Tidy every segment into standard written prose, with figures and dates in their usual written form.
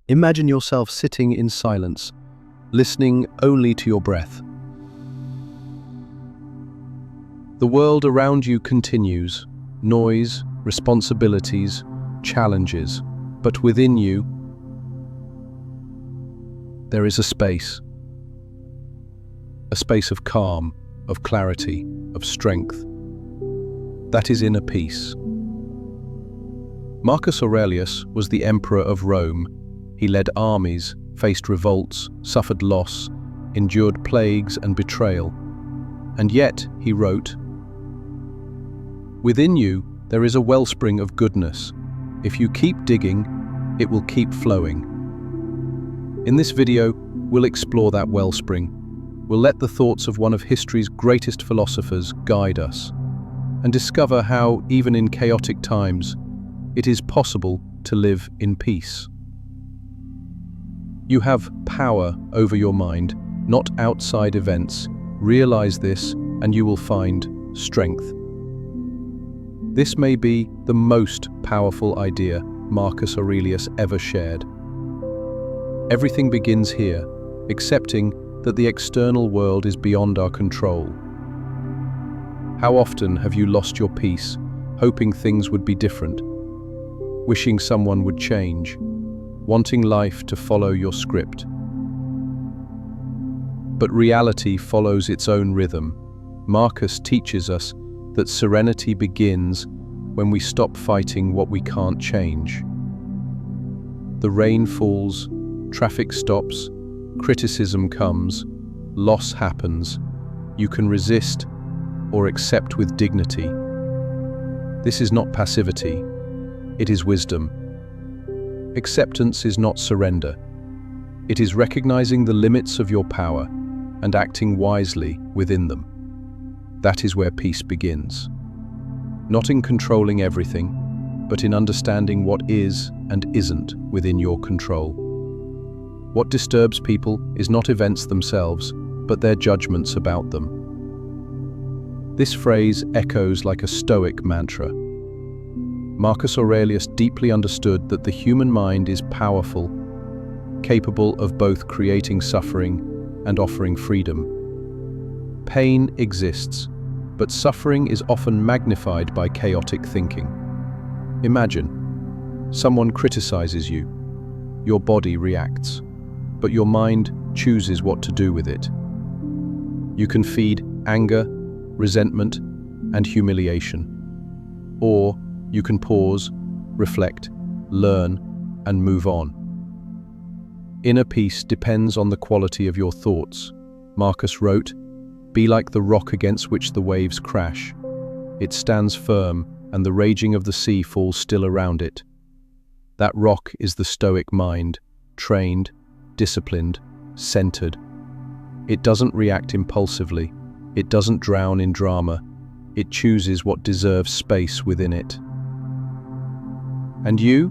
Imagine yourself sitting in silence, listening only to your breath. The world around you continues, noise, responsibilities, challenges, but within you, there is a space of calm, of clarity, of strength. That is inner peace. Marcus Aurelius was the emperor of Rome. He led armies, faced revolts, suffered loss, endured plagues and betrayal. And yet, he wrote, "Within you, there is a wellspring of goodness. If you keep digging, it will keep flowing." In this video, we'll explore that wellspring. We'll let the thoughts of one of history's greatest philosophers guide us, and discover how, even in chaotic times, it is possible to live in peace. You have power over your mind, not outside events. Realize this, and you will find strength. This may be the most powerful idea Marcus Aurelius ever shared. Everything begins here, accepting that the external world is beyond our control. How often have you lost your peace, hoping things would be different, wishing someone would change, wanting life to follow your script? But reality follows its own rhythm. Marcus teaches us that serenity begins when we stop fighting what we can't change. The rain falls, traffic stops, criticism comes, loss happens. You can resist or accept with dignity. This is not passivity, it is wisdom. Acceptance is not surrender. It is recognizing the limits of your power and acting wisely within them. That is where peace begins. Not in controlling everything, but in understanding what is and isn't within your control. What disturbs people is not events themselves, but their judgments about them. This phrase echoes like a Stoic mantra. Marcus Aurelius deeply understood that the human mind is powerful, capable of both creating suffering and offering freedom. Pain exists, but suffering is often magnified by chaotic thinking. Imagine, someone criticizes you. Your body reacts, but your mind chooses what to do with it. You can feed anger, resentment, and humiliation. Or you can pause, reflect, learn, and move on. Inner peace depends on the quality of your thoughts. Marcus wrote, "Be like the rock against which the waves crash. It stands firm, and the raging of the sea falls still around it." That rock is the Stoic mind, trained, disciplined, centered. It doesn't react impulsively. It doesn't drown in drama. It chooses what deserves space within it. And you?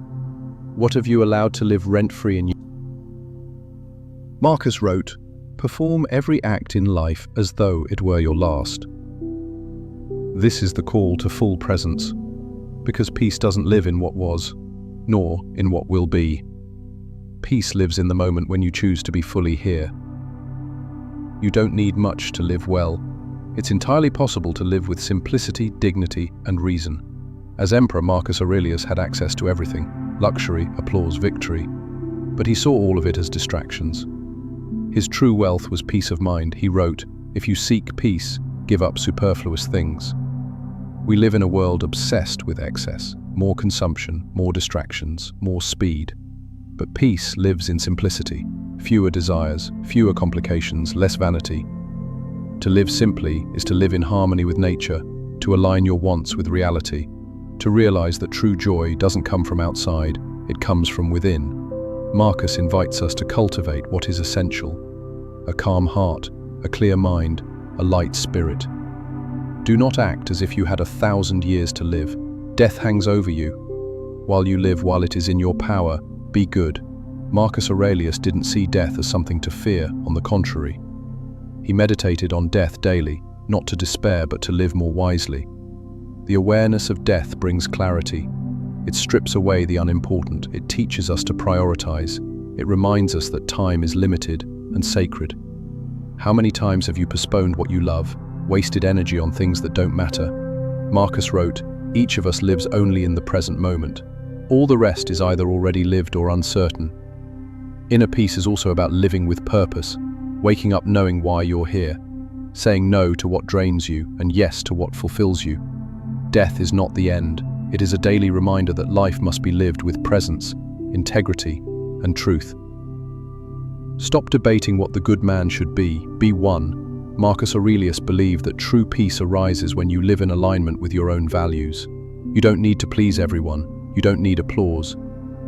What have you allowed to live rent-free in you? Marcus wrote, "Perform every act in life as though it were your last." This is the call to full presence, because peace doesn't live in what was, nor in what will be. Peace lives in the moment when you choose to be fully here. You don't need much to live well. It's entirely possible to live with simplicity, dignity, and reason. As emperor, Marcus Aurelius had access to everything: luxury, applause, victory. But he saw all of it as distractions. His true wealth was peace of mind. He wrote, "If you seek peace, give up superfluous things." We live in a world obsessed with excess, more consumption, more distractions, more speed. But peace lives in simplicity, fewer desires, fewer complications, less vanity. To live simply is to live in harmony with nature, to align your wants with reality, to realize that true joy doesn't come from outside, it comes from within. Marcus invites us to cultivate what is essential: a calm heart, a clear mind, a light spirit. Do not act as if you had 1,000 years to live. Death hangs over you. While you live, while it is in your power, be good. Marcus Aurelius didn't see death as something to fear, on the contrary. He meditated on death daily, not to despair but to live more wisely. The awareness of death brings clarity. It strips away the unimportant. It teaches us to prioritize. It reminds us that time is limited and sacred. How many times have you postponed what you love, wasted energy on things that don't matter? Marcus wrote, "Each of us lives only in the present moment. All the rest is either already lived or uncertain." Inner peace is also about living with purpose, waking up knowing why you're here, saying no to what drains you and yes to what fulfills you. Death is not the end. It is a daily reminder that life must be lived with presence, integrity, and truth. Stop debating what the good man should be one. Marcus Aurelius believed that true peace arises when you live in alignment with your own values. You don't need to please everyone. You don't need applause.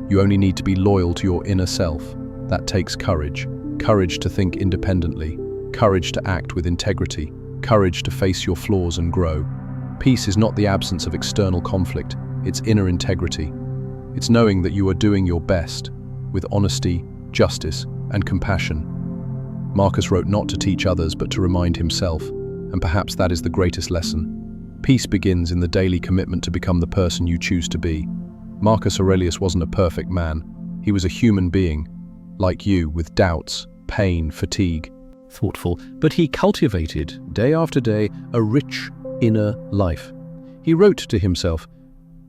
You only need to be loyal to your inner self. That takes courage. Courage to think independently. Courage to act with integrity. Courage to face your flaws and grow. Peace is not the absence of external conflict. It's inner integrity. It's knowing that you are doing your best with honesty, justice, and compassion. Marcus wrote not to teach others but to remind himself, and perhaps that is the greatest lesson. Peace begins in the daily commitment to become the person you choose to be. Marcus Aurelius wasn't a perfect man. He was a human being, like you, with doubts, pain, fatigue. Thoughtful, but he cultivated, day after day, a rich inner life. He wrote to himself,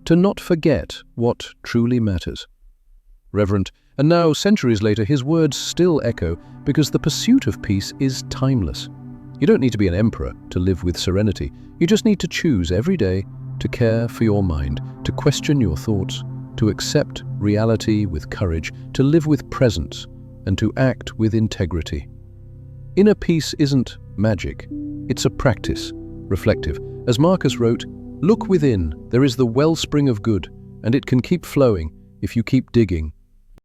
"To not forget what truly matters." Reverent, and now, centuries later, his words still echo because the pursuit of peace is timeless. You don't need to be an emperor to live with serenity. You just need to choose every day to care for your mind, to question your thoughts, to accept reality with courage, to live with presence, and to act with integrity. Inner peace isn't magic. It's a practice, reflective. As Marcus wrote, "Look within, there is the wellspring of good, and it can keep flowing if you keep digging."